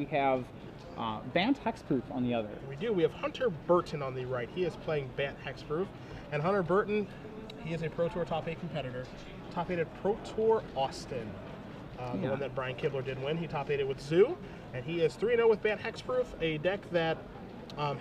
we have Bant Hexproof on the other. We do. We have Hunter Burton on the right. He is playing Bant Hexproof. And Hunter Burton, he is a Pro Tour top 8 competitor. Top 8 at Pro Tour Austin. The one that Brian Kibler did win. He top 8 with Zoo. And he is 3-0 with Bant Hexproof, a deck that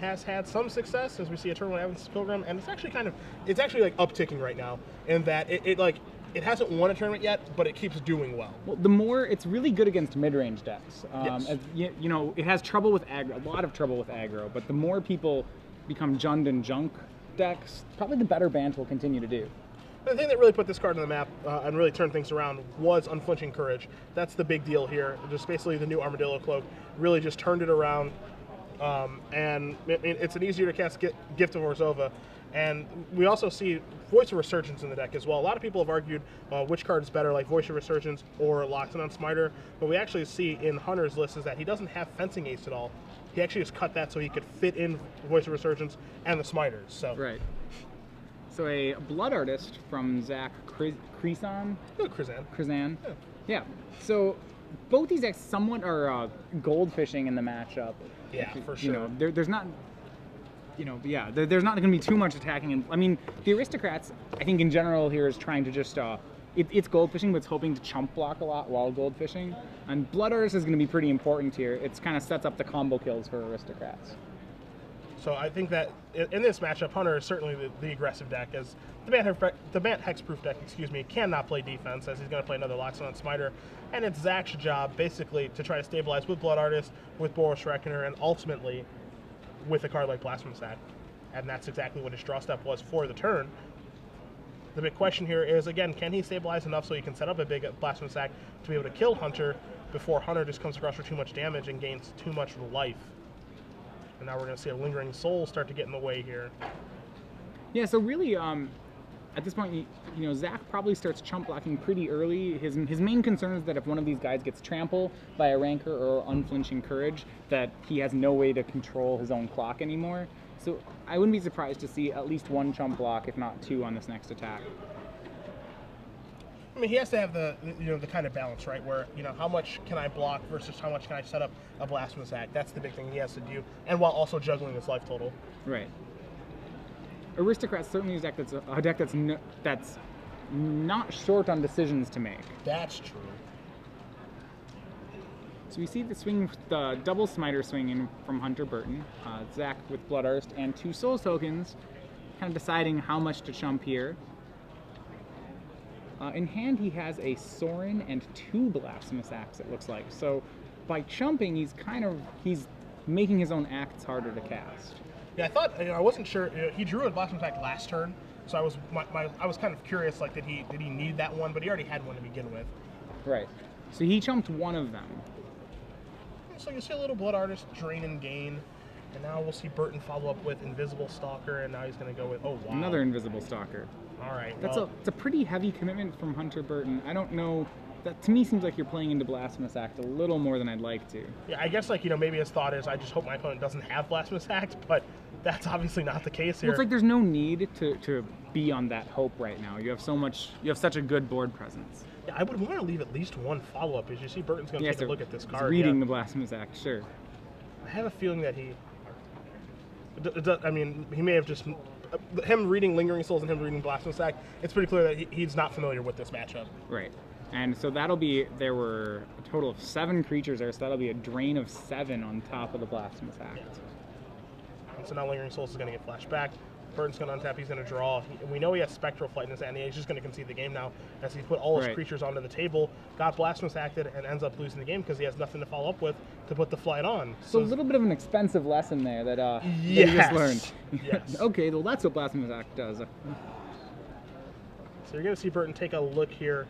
has had some success, as we see Eternal Evidence Pilgrim, and it's actually like upticking right now in that it hasn't won a tournament yet, but it keeps doing well. Well, the more it's really good against mid-range decks. Yes. As, you know, it has trouble with aggro, a lot of trouble with aggro, but the more people become Jund and Junk decks, probably the better Bant will continue to do. The thing that really put this card on the map and really turned things around was Unflinching Courage. That's the big deal here. Just basically the new Armadillo Cloak really just turned it around. And it's an easier to cast Gift of Orzhova. And we also see Voice of Resurgence in the deck as well. A lot of people have argued which card is better, like Voice of Resurgence or Loxodon Smiter. But we actually see in Hunter's list is that he doesn't have Fencing Ace at all. He actually just cut that so he could fit in Voice of Resurgence and the Smiters. So. Right. So a Blood Artist from Zach Krizan. Oh, Krizan. Krizan. Yeah. Yeah. So both these decks somewhat are goldfishing in the matchup. Yeah, for sure. You know, there's not. You know, yeah, there's not going to be too much attacking. And I mean, the Aristocrats, I think in general here is trying to just it's goldfishing, but it's hoping to chump block a lot while goldfishing. And Blood Artist is going to be pretty important here. It's kind of sets up the combo kills for Aristocrats. So I think that in this matchup, Hunter is certainly the aggressive deck, as the Bant Hexproof deck, cannot play defense, as he's going to play another Loxodon Smiter. And it's Zach's job, basically, to try to stabilize with Blood Artist, with Boros Reckoner, and ultimately with a card like Blasphemous Act. And that's exactly what his draw step was for the turn. The big question here is, again, can he stabilize enough so he can set up a big Blasphemous Act to be able to kill Hunter before Hunter just comes across for too much damage and gains too much life? And now we're going to see a Lingering Soul start to get in the way here. Yeah, so really, at this point, you know, Zach probably starts chump blocking pretty early. His main concern is that if one of these guys gets trampled by a Rancor or Unflinching Courage, that he has no way to control his own clock anymore. So I wouldn't be surprised to see at least one chump block, if not two, on this next attack. I mean, he has to have the kind of balance, right? Where, you know, how much can I block versus how much can I set up a Blasphemous Act? That's the big thing he has to do, and while also juggling his life total. Right. Aristocrats certainly is a deck that's not short on decisions to make. That's true. So we see the double Smiter swinging from Hunter Burton. Zach with Blood Artist and 2 Souls tokens, kind of deciding how much to chump here. In hand, he has a Sorin and 2 Blasphemous Acts, it looks like. So by chumping, he's making his own acts harder to cast. Yeah, I thought, I wasn't sure. He drew a Blasphemous Act last turn, so I was kind of curious, like, did he need that one? But he already had one to begin with. Right. So he chumped one of them. So you see a little Blood Artist drain and gain, and now we'll see Burton follow up with Invisible Stalker, and now he's going to go with, oh wow, another Invisible Stalker. All right, It's a pretty heavy commitment from Hunter Burton. I don't know. That to me seems like you're playing into Blasphemous Act a little more than I'd like to. Yeah, I guess, like, you know, maybe his thought is, I just hope my opponent doesn't have Blasphemous Act, but that's obviously not the case here. Well, it's like there's no need to be on that hope right now. You have such a good board presence. Yeah, I would want to leave at least one follow-up, as you see Burton's going to take a look at this card. Reading the Blasphemous Act, sure. I have a feeling that I mean, he may have just, him reading Lingering Souls and him reading Blasphemous Act, it's pretty clear that he's not familiar with this matchup. Right. And so there were a total of 7 creatures there, so that'll be a drain of 7 on top of the Blasphemous Act. Yeah. And so now Lingering Souls is going to get flashed back. Burton's going to untap, he's going to draw. We know he has Spectral Flight in his hand, and he's just going to concede the game now as he put all his creatures onto the table, got Blasphemous Acted, and ends up losing the game because he has nothing to follow up with to put the flight on. So a little bit of an expensive lesson there that you just learned. Yes. Okay, well that's what Blasphemous Act does. So you're going to see Burton take a look here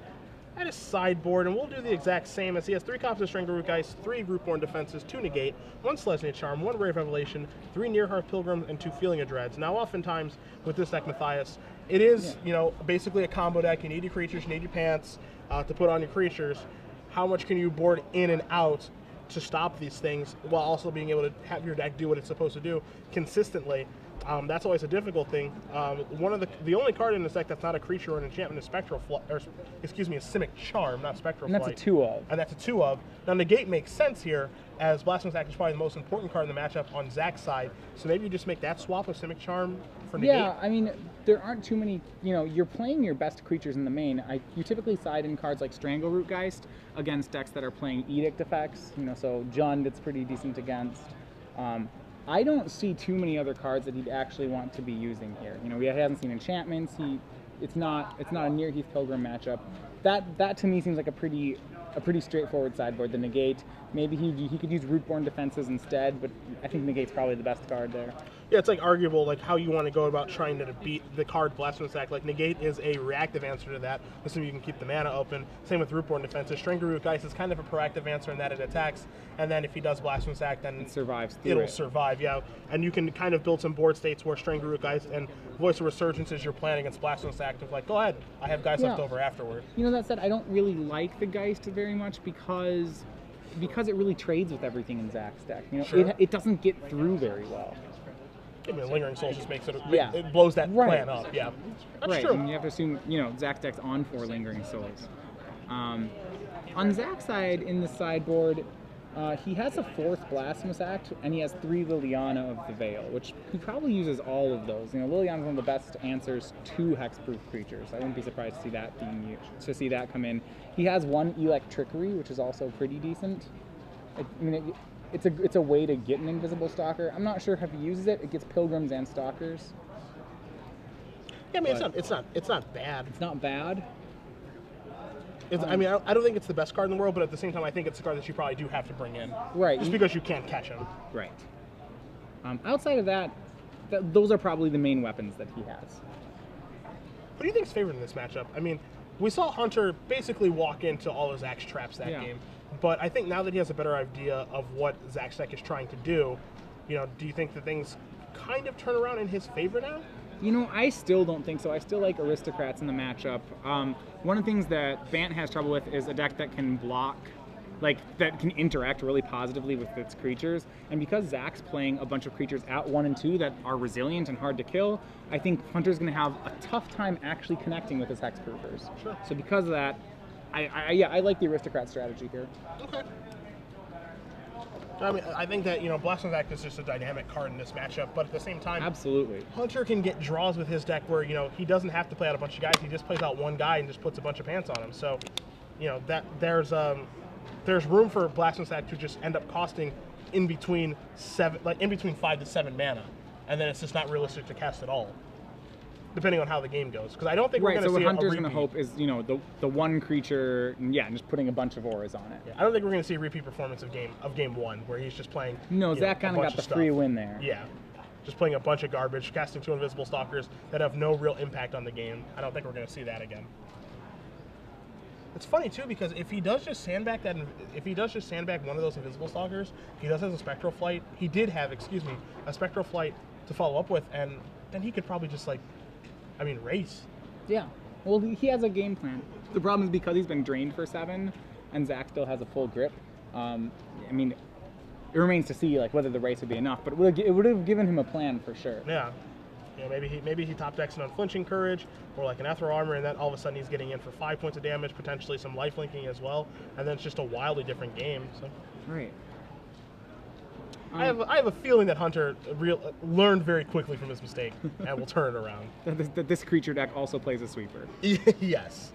at his sideboard, and we'll do the exact same as he has 3 copies of Strangleroot Geist, 3 Rootborn Defenses, 2 Negate, 1 Selesnya Charm, 1 Ray of Revelation, 3 Nearhearth Pilgrim, and 2 Feeling of Dreads. Now, oftentimes with this deck, Matthias, it is, you know, basically a combo deck. You need your creatures, you need your pants to put on your creatures. How much can you board in and out to stop these things while also being able to have your deck do what it's supposed to do consistently? That's always a difficult thing. One of the only card in this deck that's not a creature or an enchantment is Spectral Flight, or excuse me, a Simic Charm, not Spectral Flight. And that's a 2-of. And that's a 2-of. Now Negate makes sense here, as Blasphemous Act is probably the most important card in the matchup on Zach's side. So maybe you just make that swap of Simic Charm for Negate. Yeah, I mean, there aren't too many, you're playing your best creatures in the main. You typically side in cards like Strangleroot Geist against decks that are playing Edict effects, so Jund it's pretty decent against. I don't see too many other cards that he'd actually want to be using here. He hasn't seen enchantments. It's not a near Heath Pilgrim matchup. That to me seems like a pretty straightforward sideboard. The Negate, maybe he could use Rootborn Defenses instead, but I think Negate's probably the best card there. Yeah, it's like arguable like how you want to go about trying to beat the card Blasphemous Act. Like Negate is a reactive answer to that, assuming you can keep the mana open. Same with Rootborn Defenses. Strangleroot Geist is kind of a proactive answer in that it attacks, and then if he does Blasphemous Act, then it survives. It'll survive, yeah. And you can kind of build some board states where Strangleroot Geist and Voice of Resurgence is your plan against Blasphemous Act of like, go ahead, I have guys left over afterward. That said, I don't really like the Geist very much because it really trades with everything in Zach's deck. Sure. It doesn't get through very well. I mean, Lingering Souls just makes it, it blows that plan up, yeah. That's true. And you have to assume, Zach's deck's on 4 Lingering Souls. On Zach's side, in the sideboard, he has a 4th Blasphemous Act, and he has 3 Liliana of the Veil, which he probably uses all of those. Liliana's one of the best answers to hexproof creatures. I wouldn't be surprised to see that see that come in. He has 1 Electrickery, which is also pretty decent. It's a way to get an Invisible Stalker. I'm not sure if he uses it. It gets Pilgrims and Stalkers. Yeah, I mean, it's not bad. It's not bad. I mean, I don't think it's the best card in the world, but at the same time, I think it's a card that you probably do have to bring in. Right. Just because you can't catch him. Right. Outside of that, those are probably the main weapons that he has. What do you think's favored in this matchup? I mean, we saw Hunter basically walk into all of Zach's traps that game. But I think now that he has a better idea of what Zach's deck is trying to do, do you think that things kind of turn around in his favor now? I still don't think so. I still like Aristocrats in the matchup. One of the things that Bant has trouble with is a deck that can block, that can interact really positively with its creatures. And because Zach's playing a bunch of creatures at 1 and 2 that are resilient and hard to kill, I think Hunter's going to have a tough time actually connecting with his hexproofers. Sure. So because of that, I like the Aristocrat strategy here. Okay. I mean, I think that, Blasphemous Act is just a dynamic card in this matchup, but at the same time, absolutely, Hunter can get draws with his deck where, he doesn't have to play out a bunch of guys. He just plays out one guy and just puts a bunch of pants on him. So, that there's room for Blasphemous Act to just end up costing in between 5 to 7 mana, and then it's just not realistic to cast at all, depending on how the game goes. Because I don't think we're going to see what a Hunter's repeat. going to hope is, the one creature, and just putting a bunch of auras on it. Yeah, I don't think we're going to see a repeat performance of game 1, where he's just playing. No, Zach kind of got the free win there. Yeah, just playing a bunch of garbage, casting 2 Invisible Stalkers that have no real impact on the game. I don't think we're going to see that again. It's funny too because if he does just sandbag one of those Invisible Stalkers, he does have a Spectral Flight. He did have, a Spectral Flight to follow up with, and then he could probably just race. Yeah. Well, he has a game plan. The problem is because he's been drained for 7, and Zach still has a full grip. It remains to see whether the race would be enough, but it would have given him a plan for sure. Yeah. Maybe he top decks an Unflinching Courage or an Ethereal Armor, and then all of a sudden he's getting in for 5 points of damage, potentially some lifelinking as well, and then it's just a wildly different game. So. Right. I have a feeling that Hunter learned very quickly from his mistake and will turn it around. That this creature deck also plays a sweeper. Yes.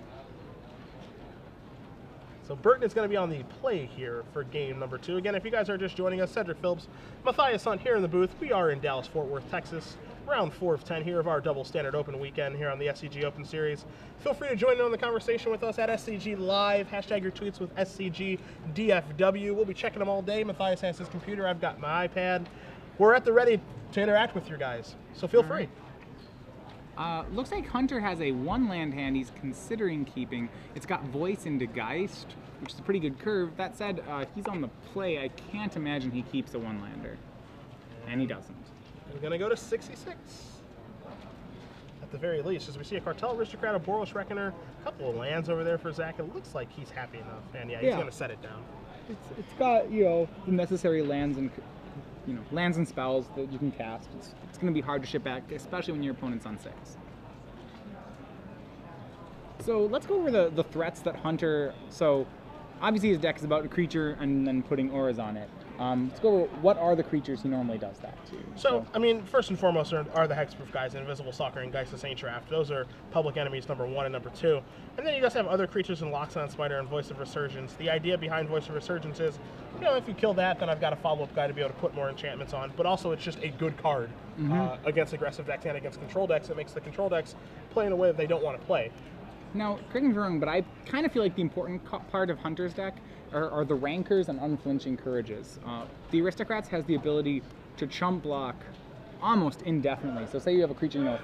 So Burton is going to be on the play here for game number 2. Again, if you guys are just joining us, Cedric Phillips, Matthias Hunt here in the booth. We are in Dallas-Fort Worth, Texas. Round 4 of 10 here of our double standard open weekend here on the SCG Open Series. Feel free to join in on the conversation with us at SCG Live. Hashtag your tweets with SCGDFW. We'll be checking them all day. Matthias has his computer. I've got my iPad. We're at the ready to interact with you guys, so feel free. Looks like Hunter has a 1-land hand he's considering keeping. It's got Voice into Geist, which is a pretty good curve. That said, he's on the play. I can't imagine he keeps a 1-lander. And he doesn't. We're going to go to 66. At the very least, as we see a Cartel Aristocrat, a Boros Reckoner, a couple of lands over there for Zach. It looks like he's happy enough. And yeah, he's going to set it down. It's got, the necessary lands and lands and spells that you can cast. It's going to be hard to ship back, especially when your opponent's on 6. So let's go over the threats that Hunter. So obviously his deck is about a creature and then putting auras on it. Let's go over what are the creatures he normally does that to. So I mean, first and foremost are the hexproof guys, Invisible Stalker and Geist of Saint Draft. Those are public enemies number 1 and number 2. And then you guys have other creatures in Loxodon Spider and Voice of Resurgence. The idea behind Voice of Resurgence is, if you kill that, then I've got a follow-up guy to be able to put more enchantments on. But also, it's just a good card against aggressive decks and against control decks. It makes the control decks play in a way that they don't want to play. Now, correct me if I'm wrong, but I kind of feel like the important part of Hunter's deck are the Rancors and Unflinching Courages. The Aristocrats has the ability to chump block almost indefinitely. So say you have a creature,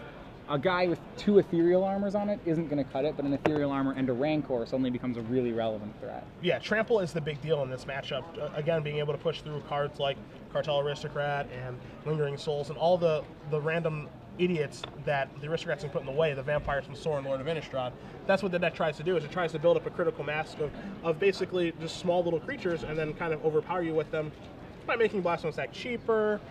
a guy with 2 Ethereal Armors on it isn't going to cut it, but an Ethereal Armor and a Rancor suddenly becomes a really relevant threat. Yeah, Trample is the big deal in this matchup. Again, being able to push through cards like Cartel Aristocrat and Lingering Souls and all the random idiots that the Aristocrats can put in the way, the Vampires from Sorin, Lord of Innistrad. That's what the deck tries to do, is it tries to build up a critical mass of basically just small little creatures and then kind of overpower you with them by making Blasphemous Act cheaper,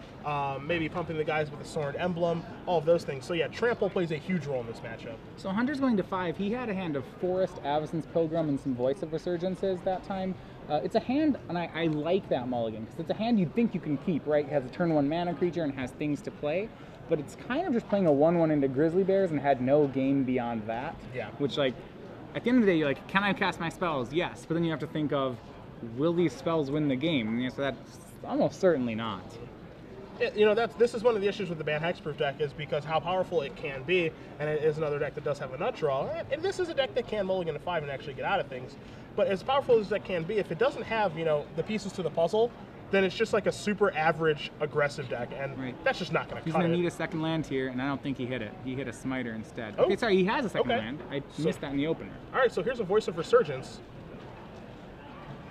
maybe pumping the guys with the Sorin Emblem, all of those things. So yeah, Trample plays a huge role in this matchup. So Hunter's going to 5. He had a hand of Forest, Avacyn's Pilgrim, and some Voice of Resurgences that time. It's a hand, and I like that mulligan, because it's a hand you'd think you can keep, right? It has a turn 1 mana creature and has things to play. But it's kind of just playing a 1/1 into Grizzly Bears and had no game beyond that. Yeah. Which, at the end of the day, you're like, can I cast my spells? Yes. But then you have to think of, will these spells win the game? And the answer to that's almost certainly not. This is one of the issues with the banned Hexproof deck, is because how powerful it can be, and it is another deck that does have a nut draw. And this is a deck that can mulligan to 5 and actually get out of things. But as powerful as that can be, if it doesn't have, the pieces to the puzzle, then it's just like a super average aggressive deck, and that's just not going to cut it. He's going to need a second land here, and I don't think he hit it. He hit a Smiter instead. Okay, sorry, he has a second land. I missed that in the opener. All right, so here's a Voice of Resurgence.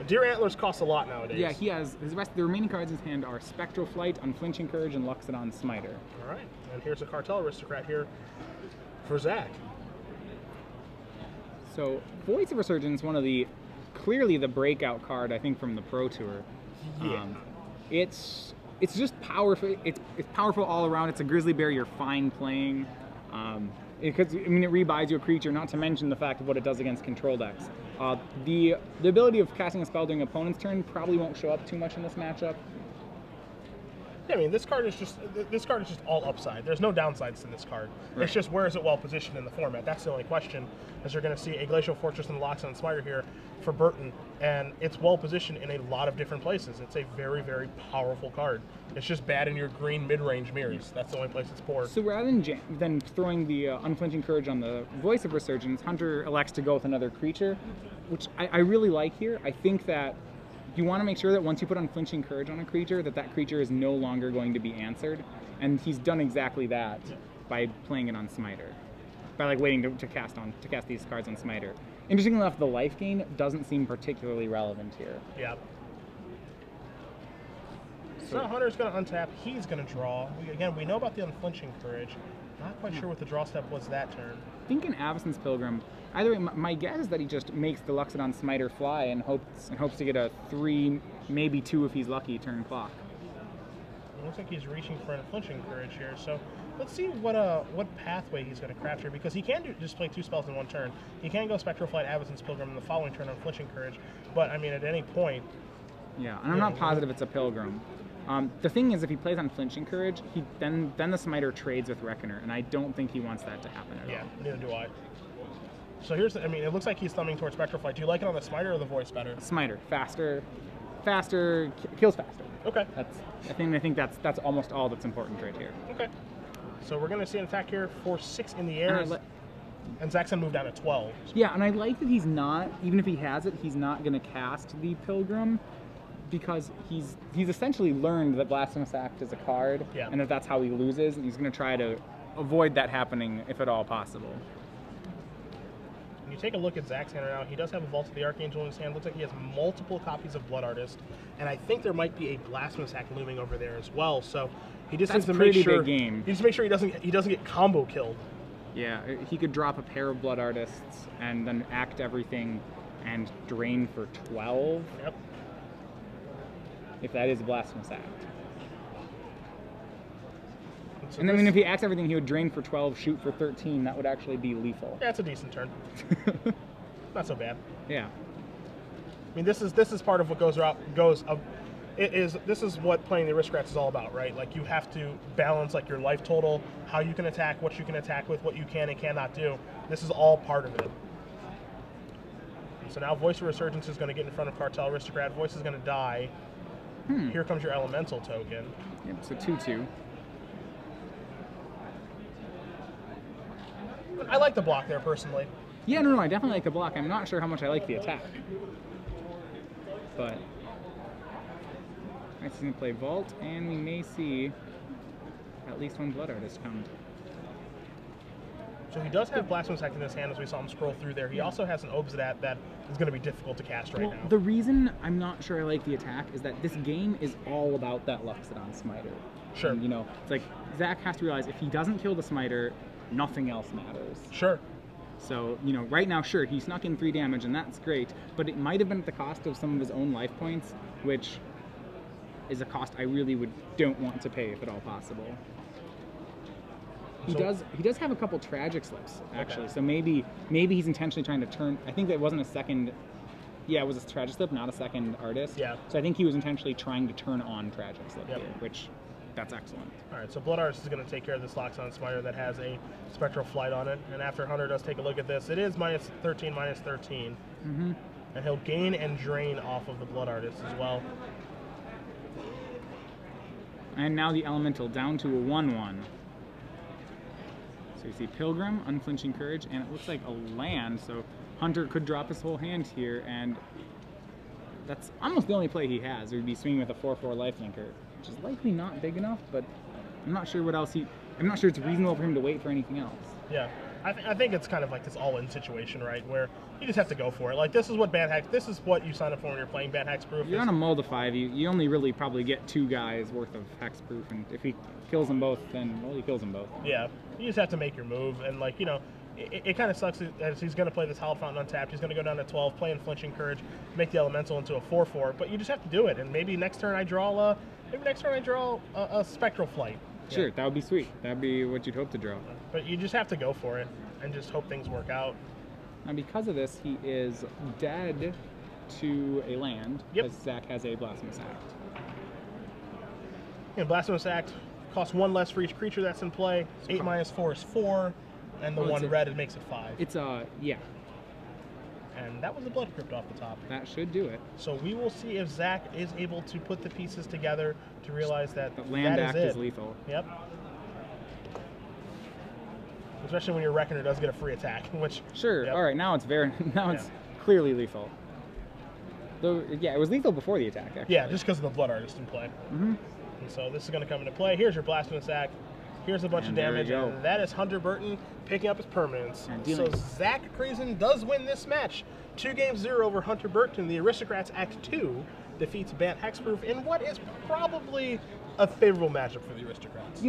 Deer Antlers cost a lot nowadays. Yeah, he has the remaining cards in his hand are Spectral Flight, Unflinching Courage, and Loxodon Smiter. All right, and here's a Cartel Aristocrat here for Zach. So Voice of Resurgence, clearly the breakout card, I think, from the Pro Tour. Yeah. It's just powerful. It's powerful all around. It's a Grizzly Bear you're fine playing. Because it rebuys you a creature, not to mention the fact of what it does against control decks. The ability of casting a spell during opponent's turn probably won't show up too much in this matchup. Yeah, I mean, this card is just all upside. There's no downsides to this card. Right. It's just, where is it well positioned in the format? That's the only question. As you're going to see a Glacial Fortress and Loxodon Spider here for Burton, and it's well positioned in a lot of different places. It's a very, very powerful card. It's just bad in your green mid-range mirrors. That's the only place it's poor. So rather than throwing the Unflinching Courage on the Voice of Resurgence, Hunter elects to go with another creature, which I really like here. I think that you want to make sure that once you put Unflinching Courage on a creature, that creature is no longer going to be answered. And he's done exactly that by playing it on Smiter. By waiting to cast these cards on Smiter. Interestingly enough, the life gain doesn't seem particularly relevant here. Yeah. So Hunter's going to untap. He's going to draw. We know about the Unflinching Courage. Not quite sure what the draw step was that turn. I think in Avacyn's Pilgrim, either way, my guess is that he just makes the Loxodon Smiter fly and hopes to get a 3, maybe 2 if he's lucky, turn clock. It looks like he's reaching for an Unflinching Courage here. So let's see what pathway he's going to craft here, because he can just play 2 spells in one turn. He can go Spectral Flight, Avacyn's Pilgrim, and the following turn Unflinching Courage. But I mean, at any point. Yeah, and I'm not positive it's a Pilgrim. The thing is, if he plays Unflinching Courage, then the Smiter trades with Reckoner, and I don't think he wants that to happen at all. Yeah, neither do I. So it looks like he's thumbing towards Spectral Flight. Do you like it on the Smiter or the Voice better? Smiter, faster, kills faster. Okay. I think that's almost all that's important right here. Okay. So we're going to see an attack here for 6 in the air, and Zach's going to move down to 12. Yeah, and I like that he's not, even if he has it, he's not going to cast the Pilgrim, because he's essentially learned that Blasphemous Act is a card, and that's how he loses, and he's going to try to avoid that happening if at all possible. When you take a look at Zach's hand right now, he does have a Vault of the Archangel in his hand. Looks like he has multiple copies of Blood Artist, and I think there might be a Blasphemous Act looming over there as well. So he just needs to make sure. Big game. He needs to make sure he doesn't get combo killed. Yeah, he could drop a pair of Blood Artists and then act everything and drain for 12. Yep. If that is a Blasphemous Act. So And then, I mean, if he acts everything, he would drain for 12, shoot for 13. That would actually be lethal. Yeah, it's a decent turn. Not so bad. Yeah. I mean, this is part of what this is what playing the Aristocrats is all about, right? Like, you have to balance like your life total, how you can attack, what you can attack with, what you can and cannot do. This is all part of it. So now Voice of Resurgence is going to get in front of Cartel Aristocrat. Voice is going to die. Here comes your Elemental token. Yep, so 2/2. I like the block there, personally. Yeah, no, I definitely like the block. I'm not sure how much I like the attack. But he's going to play Vault, and we may see at least one Blood Artist come. So he does have Blasphemous Act in his hand, as we saw him scroll through there. He also has an Obsidian that is going to be difficult to cast right now. The reason I'm not sure I like the attack is that this game is all about that Luxodon Smiter. Sure. And, you know, it's like Zach has to realize if he doesn't kill the Smiter, nothing else matters. Sure. So, you know, right now, sure, he snuck in 3 damage, and that's great, but it might have been at the cost of some of his own life points, which is a cost I really don't want to pay if at all possible. He does have a couple tragic slips, actually. Okay. So maybe he's intentionally trying to turn. I think that wasn't a second. Yeah, it was a tragic slip, not a second artist. Yeah. So I think he was intentionally trying to turn on tragic slip here, which that's excellent. All right, so Blood Artist is going to take care of this Loxodon Smiter that has a Spectral Flight on it. And after Hunter does take a look at this, it is -13, -13. Mm-hmm. And he'll gain and drain off of the Blood Artist as well. And now the Elemental down to a 1/1. So you see Pilgrim, Unflinching Courage, and it looks like a land, so Hunter could drop his whole hand here, and that's almost the only play he has. It would be swinging with a 4/4 lifelinker, which is likely not big enough, but I'm not sure what else I'm not sure it's reasonable for him to wait for anything else. Yeah, I think it's kind of like this all-in situation, right, where you just have to go for it. Like, this is what you sign up for when you're playing Bant Hexproof. You're on a mull to 5, you only really probably get 2 guys worth of Hexproof, and if he kills them both, then, well, he kills them both. Yeah, you just have to make your move, and, like, you know, it kind of sucks as he's going to play this Hallowed Fountain untapped. He's going to go down to 12, play Unflinching Courage, make the Elemental into a 4/4, but you just have to do it, and maybe next turn I draw a Spectral Flight. Sure, that would be sweet. That would be what you'd hope to draw. But you just have to go for it and just hope things work out. Now, because of this, he is dead to a land, because Zach has a Blasphemous Act. And Blasphemous Act costs 1 less for each creature that's in play. 8 -4 is 4, and the 1 red, it makes it 5. It's yeah. And that was a Blood Crypt off the top. That should do it. So we will see if Zach is able to put the pieces together to realize that the land act is lethal. Yep. Especially when your Reckoner does get a free attack, which... Sure, all right, now it's clearly lethal. Though, yeah, it was lethal before the attack, actually. Yeah, just because of the Blood Artist in play. Mm-hmm. And so this is going to come into play. Here's your Blasphemous Act. Here's a bunch of damage, and that is Hunter Burton picking up his permanents. So Zach Krizan does win this match. 2-0 over Hunter Burton. The Aristocrats Act 2 defeats Bant Hexproof in what is probably a favorable matchup for the Aristocrats.